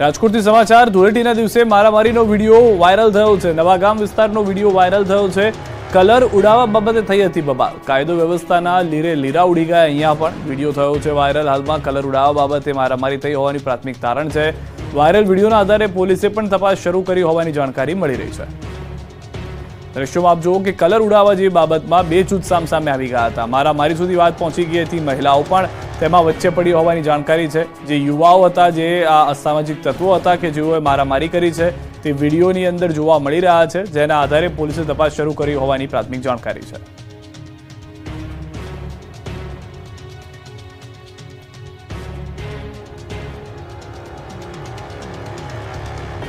રાજકોટથી સમાચાર ધૂળેટીના દિવસે મારામારીનો વિડીયો વાયરલ થયો છે। નવાગામ વિસ્તારનો વિડીયો વાયરલ થયો છે। કલર ઉડાવવા બાબતે થઈ હતી બબાલ। કાયદો વ્યવસ્થાના લીરે લીરા ઉડી ગયા। અહીંયા પણ વિડીયો થયો છે વાયરલ। હાલમાં કલર ઉડાવવા બાબતે મારામારી થઈ હોવાની પ્રાથમિક તારણ છે। વાયરલ વિડીયોના આધારે પોલીસે પણ તપાસ શરૂ કરી હોવાની જાણકારી મળી રહી છે। દ્રશ્યોમાં આપ જુઓ કે કલર ઉડાવવા જેવી બાબતમાં બે જૂથ સામસામે આવી ગયા હતા। મારામારી સુધી વાત પહોંચી ગઈ હતી। મહિલાઓ પણ તેમાં વચ્ચે પડી હોવાની જાણકારી છે। જે યુવાઓ હતા, જે આ અસામાજિક તત્વો હતા કે જેઓએ મારામારી કરી છે, તે વિડીયોની અંદર જોવા મળી રહ્યા છે, જેના આધારે પોલીસે તપાસ શરૂ કરી હોવાની પ્રાથમિક જાણકારી છે।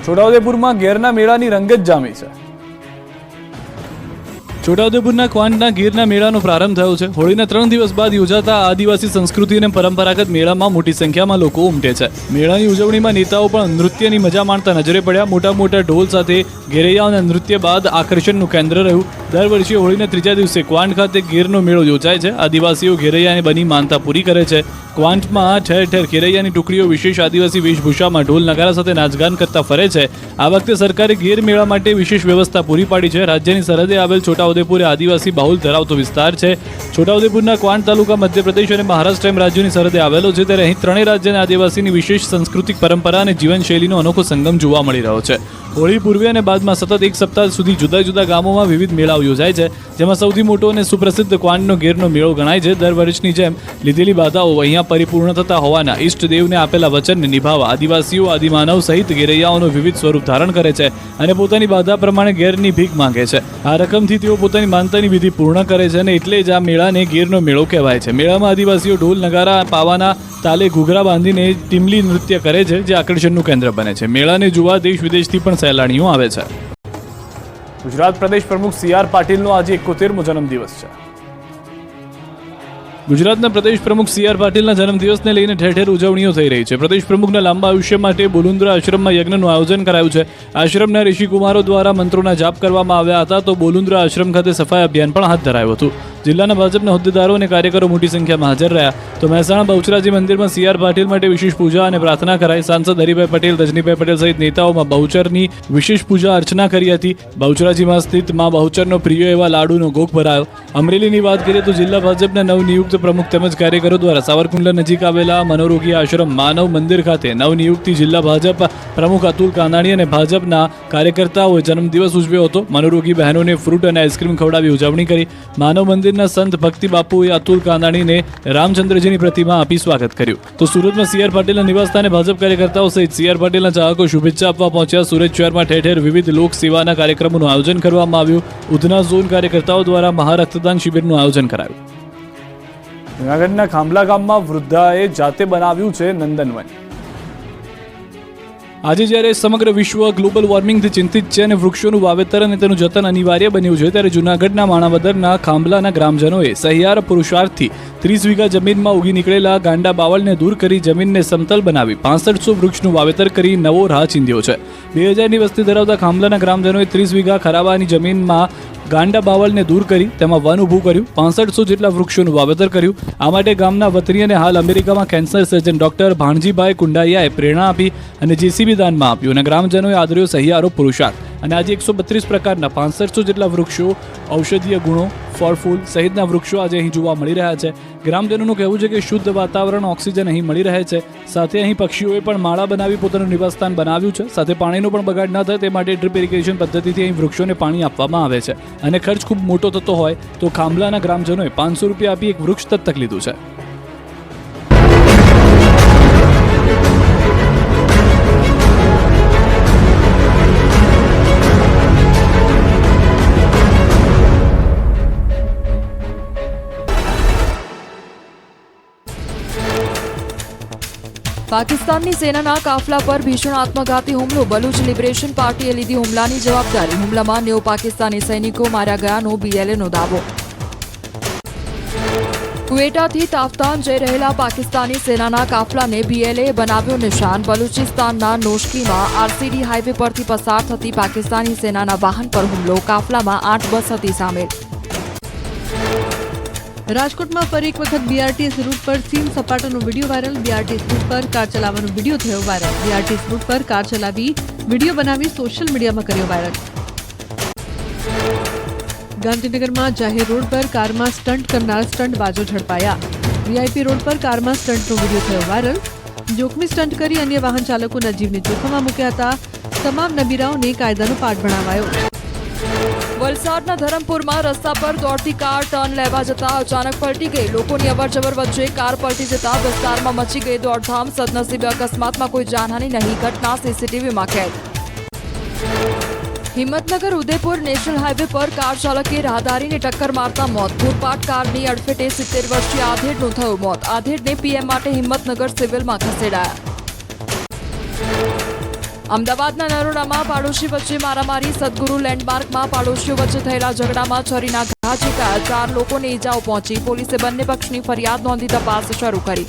છોટાઉદેપુરમાં ગેરના મેળાની રંગત જામી છે। છોટાઉદેપુરના ક્વાંટના ગીરના મેળાનો પ્રારંભ થયો છે। હોળીના 3 દિવસ બાદ યોજાતા આદિવાસી સંસ્કૃતિ અને પરંપરાગત મેળામાં મોટી સંખ્યામાં લોકો ઉમટે છે। મેળાની ઉજવણીમાં નેતાઓ પણ નૃત્યની મજા માણતા નજરે પડ્યા। મોટા મોટા ઢોલ સાથે ઘેરૈયાઓના નૃત્ય બાદ આકર્ષણનું કેન્દ્ર રહ્યું। દર વર્ષે હોળીના 3જા દિવસે ક્વાંટ ખાતે ગીરનો મેળો યોજાય છે। આદિવાસીઓ ઘેરૈયાને બની માનતા પૂરી કરે છે। ક્વાંટમાં ઠેર ઠેર ઘેરૈયાની ટુકડીઓ વિશેષ આદિવાસી વેશભૂષામાં ઢોલ નગારા સાથે નાચગાન કરતા ફરે છે। આ વખતે સરકારે ગીર મેળા માટે વિશેષ વ્યવસ્થા પૂરી પાડી છે। રાજ્યની સરહદે આવેલ છોટાઉદેપુર આદિવાસી બાહુલ ધરાવતો વિસ્તાર છે। છોટાઉદેપુરના ક્વાંટ તાલુકા મધ્યપ્રદેશ અને મહારાષ્ટ્ર એમ રાજ્યોની સરહદે આવેલો છે। ત્યારે અહીં ત્રણેય રાજ્યના આદિવાસીની વિશેષ સાંસ્કૃતિક પરંપરા અને જીવનશૈલીનો અનોખો સંગમ જોવા મળી રહ્યો છે। હોળી પૂર્વે અને બાદમાં સતત એક સપ્તાહ સુધી જુદા જુદા ગામોમાં વિવિધ મેળાઓ યોજાય છે, જેમાં સૌથી મોટો અને સુપ્રસિદ્ધ ક્વાંટનો ગીરનો મેળો ગણાય છે। દર વર્ષની જેમ લીધેલી બાધાઓ અહીંયા પરિપૂર્ણ થતા હોવાના ઈષ્ટદેવને આપેલા વચનને નિભાવવા આદિવાસીઓ આદિમાનવ સહિત ઘેરૈયાઓનું વિવિધ સ્વરૂપ ધારણ કરે છે અને પોતાની બાધા પ્રમાણે ગેરની ભીખ માંગે છે। આ રકમથી તેઓ પોતાની માનતાની વિધિ પૂર્ણ કરે છે અને એટલે જ આ મેળાને ગીરનો મેળો કહેવાય છે। મેળામાં આદિવાસીઓ ઢોલ નગારા પાવાના તાલે ઘૂઘરા બાંધીને ટીમલી નૃત્ય કરે છે, જે આકર્ષણનું કેન્દ્ર બને છે। મેળાને જોવા દેશ વિદેશથી પણ સહેલાણીઓ આવે છે। ગુજરાત પ્રદેશ પ્રમુખ સી.આર. પાટીલનો આજે 71મો જન્મદિવસ છે। ગુજરાતના પ્રદેશ પ્રમુખ સી.આર. પાટીલના જન્મદિવસને લઈને ઠેર ઠેર ઉજવણીઓ થઈ રહી છે। પ્રદેશ પ્રમુખના લાંબા આયુષ્ય માટે બોલુન્દ્રા આશ્રમમાં યજ્ઞનું આયોજન કરાયું છે। આશ્રમના ઋષિકુમારો દ્વારા મંત્રોના જાપ કરવામાં આવ્યા હતા, તો બોલુન્દ્રા આશ્રમ ખાતે સફાઈ અભિયાન પણ હાથ ધરાયું હતું। જિલ્લાના ભાજપના હોદ્દેદારો અને કાર્યકરો મોટી સંખ્યામાં હાજર રહ્યા। તો મહેસાણા બહુચરાજી મંદિરમાં સી.આર. પાટીલ માટે વિશેષ પૂજા અને પ્રાર્થના કરાઈ। સાંસદ હરિભાઈ પટેલ, રજનીભાઈ પટેલ સહિત નેતાઓમાં બહુચરની વિશેષ પૂજા અર્ચના કરી હતી। બહુચરાજીમાં સ્થિત માં બહુચરનો પ્રિય એવા લાડુનો ભોગ ભરાયો। અમરેલીની વાત કરીએ તો જિલ્લા ભાજપના નવનિયુક્ત પ્રમુખ તેમજ કાર્યકરો દ્વારા સાવરકુંડલા નજીક આવેલા મનોરોગી આશ્રમ માનવ મંદિર ખાતે નવનિયુક્ત જિલ્લા ભાજપ પ્રમુખ અતુલ કાનાણી અને ભાજપના કાર્યકર્તાઓએ જન્મદિવસ ઉજવ્યો હતો। મનોરોગી બહેનોને ફ્રૂટ અને આઈસ્ક્રીમ ખવડાવી ઉજવણી કરી। માનવ મંદિરના સંત ભક્તિ બાપુએ અતુલ કાનાણીને રામચંદ્રજીની પ્રતિમા આપી સ્વાગત કર્યું। તો સુરતમાં સી.આર. પાટીલના નિવાસસ્થાને ભાજપ કાર્યકર્તાઓ સહિત સી.આર. પાટીલના ચાહકો શુભેચ્છા આપવા પહોંચ્યા। સુરત શહેરમાં ઠેર ઠેર વિવિધ લોક સેવાના કાર્યક્રમોનું આયોજન કરવામાં આવ્યું। ઉધના ઝોન કાર્યકર્તાઓ દ્વારા મહારક્તદાન શિબિરનું આયોજન કરાયું। જૂનાગઢના ખાંભલા ગામમાં વૃદ્ધાએ જાતે બનાવ્યું છે નંદનવન। આજે જ્યારે સમગ્ર વિશ્વ ગ્લોબલ વોર્મિંગથી ચિંતિત છે અને વૃક્ષોનું વાવેતર અને તેનું જતન અનિવાર્ય બન્યું છે, ત્યારે જૂનાગઢના માણાવદરના ખાંભલાના ગ્રામજનોએ સહિયાર પુરુષાર્થથી 30 વીઘા જમીનમાં ઉગી નીકળેલા ગાંડા બાવળને દૂર કરી જમીનને સમતલ બનાવી 6500 વૃક્ષનું વાવેતર કરી નવો રાહ ચીંધ્યો છે। 2000ની વસ્તી ધરાવતા ખાંભલાના ગ્રામજનોએ 30 વીઘા ખરાબાની જમીનમાં ગાંડા બાવળને દૂર કરી તેમાં વન ઊભું કર્યું। 6500 જેટલા વૃક્ષોનું વાવેતર કર્યું। આ માટે ગામના વતની અને હાલ અમેરિકામાં કેન્સર સર્જન ડોક્ટર ભાણજીભાઈ કુંડારિયાએ પ્રેરણા આપી અને જેસીબી દાનમાં આપ્યું અને ગ્રામજનોએ આદર્યો સહિયારો પુરુષાર્થ। અને આજે 132 પ્રકારના 6500 જેટલા વૃક્ષો, ઔષધીય ગુણો, ફળ ફૂલ સહિતના વૃક્ષો આજે અહીં જોવા મળી રહ્યા છે। ગ્રામજનોનું કહેવું છે કે શુદ્ધ વાતાવરણ, ઓક્સિજન અહીં મળી રહે છે। સાથે અહીં પક્ષીઓએ પણ માળા બનાવી પોતાનું નિવાસસ્થાન બનાવ્યું છે। સાથે પાણીનો પણ બગાડ ન થાય તે માટે ડ્રીપ ઇરિગેશન પદ્ધતિથી અહીં વૃક્ષોને પાણી આપવામાં આવે છે અને ખર્ચ ખૂબ મોટો થતો હોય તો ખાંભલાના ગ્રામજનોએ 500 રૂપિયા આપી એક વૃક્ષ દત્તક લીધું છે। પાકિસ્તાનની સેનાના કાફલા પર ભીષણ આત્મઘાતી હુમલો। બલુચ લિબરેશન પાર્ટીએ લીધી હુમલાની જવાબદારી। હુમલામાં 90 પાકિસ્તાની સૈનિકો માર્યા ગયાનો BLAનો દાવો। ક્વેટાથી તાફતાન જઈ રહેલા પાકિસ્તાની સેનાના કાફલાને BLAએ બનાવ્યો નિશાન। બલુચિસ્તાનના નોશકીમાં RCD હાઈવે પરથી પસાર થતી પાકિસ્તાની સેનાના વાહન પર હુમલો। કાફલામાં 8 બસ હતી સામેલ। રાજકોટમાં ફરી એક વખત બીઆરટીએસ રૂટ પર સીમ સપાટાનો વિડીયો વાયરલ. બીઆરટીએસ રૂટ પર કાર ચલાવવાનો વિડીયો થયો વાયરલ. બીઆરટીએસ રૂટ પર કાર ચલાવી વિડીયો બનાવી સોશિયલ મીડિયામાં કર્યો વાયરલ. ગાંધીનગરમાં જાહેર રોડ પર કારમાં સ્ટન્ટ કરનાર સ્ટન્ટબાજો ઝડપાયા. વીઆઈપી રોડ પર કારમાં સ્ટન્ટનો વિડીયો થયો વાયરલ. જોખમી સ્ટન્ટ કરી અન્ય વાહન ચાલકોના જીવને જોખમમાં મૂક્યા હતા. તમામ નબીરાઓને કાયદાનો પાઠ ભણાવાયો. વલસાડના ધરમપુરમાં રસ્તા પર દોડતી કાર ટર્ન લેવા જતા અચાનક પલટી ગઈ. લોકોની અવરજવર વચ્ચે કાર પલટી જતા વિસ્તારમાં મચી ગઈ દોડધામ. સદનસીબે અકસ્માતમાં કોઈ જાનહાની નહીં. ઘટના સીસીટીવીમાં કેદ. હિંમતનગર ઉદયપુર નેશનલ હાઈવે પર કાર ચાલકે રાહદારીને ટક્કર મારતા મોત. પૂરપાટ કારની અડફેટે 70 વર્ષીય આધેડનું થયું મોત. આધેડને પીએમ માટે હિંમતનગર સિવિલમાં ખસેડાયા. અમદાવાદના નરોડામાં પાડોશી વચ્ચે મારામારી. સદગુરુ લેન્ડમાર્કમાં પાડોશીઓ વચ્ચે થયેલા ઝઘડામાં છરીના ઘા ઝીંકાયા. 4 લોકોને ઈજાઓ પહોંચી. પોલીસે બંને પક્ષની ફરિયાદ નોંધી તપાસ શરૂ કરી.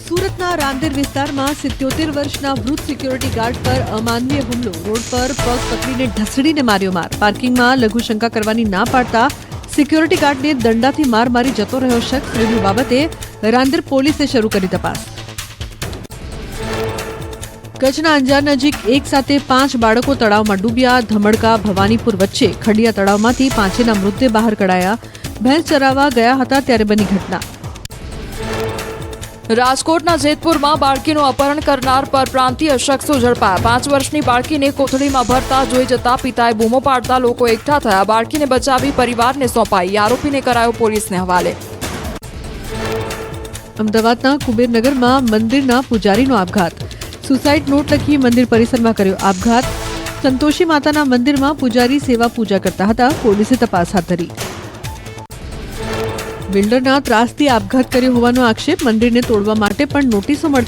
સુરતના રાંદેર વિસ્તારમાં 77 વર્ષના વૃદ્ધ સિક્યોરિટી ગાર્ડ પર અમાનવીય હુમલો. રોડ પર પગ પકડીને ઢસડીને માર્યો માર. પાર્કિંગમાં લઘુશંકા કરવાની ના પાડતા સિક્યોરિટી ગાર્ડને દંડાથી માર મારી જતો રહ્યો શખ્સ. વિડીયો બાબતે રાંદેર પોલીસે શરૂ કરી તપાસ. કચ્છના અંજાર નજીક એક સાથે 5 બાળકો તળાવમાં ડૂબ્યા. ધમડકા ભવાનીપુર વચ્ચે ખડિયા તળાવમાંથી 5ના મૃતદેહ બહાર કઢાયા. ભેંસ ચરાવવા ગયા હતા ત્યારે બની ઘટના. રાજકોટના જેતપુરમાં બાળકીનું અપહરણ કરનાર પરપ્રાંતીય શખ્સો ઝડપાયા. 5 વર્ષની બાળકીને કોથળીમાં ભરતા જોઈ જતા પિતાએ બૂમો પાડતા લોકો એકઠા થયા. બાળકીને બચાવી પરિવારને સોંપાઈ. આરોપીને કરાયો પોલીસને હવાલે. અમદાવાદના કુબેરનગરમાં મંદિરના પૂજારીનો આપઘાત. સુસાઇડ નોટ લખી મંદિર પરિસરમાં કર્યો આપઘાત. સંતોષી માતાના મંદિરમાં પૂજારી સેવા પૂજા કરતા હતા. પોલીસે તપાસ હાથ ધરી. બિલ્ડરના ત્રાસથી આપઘાત કર્યો હોવાનો આક્ષેપ. મંદિરને તોડવા માટે પણ નોટિસો મળતી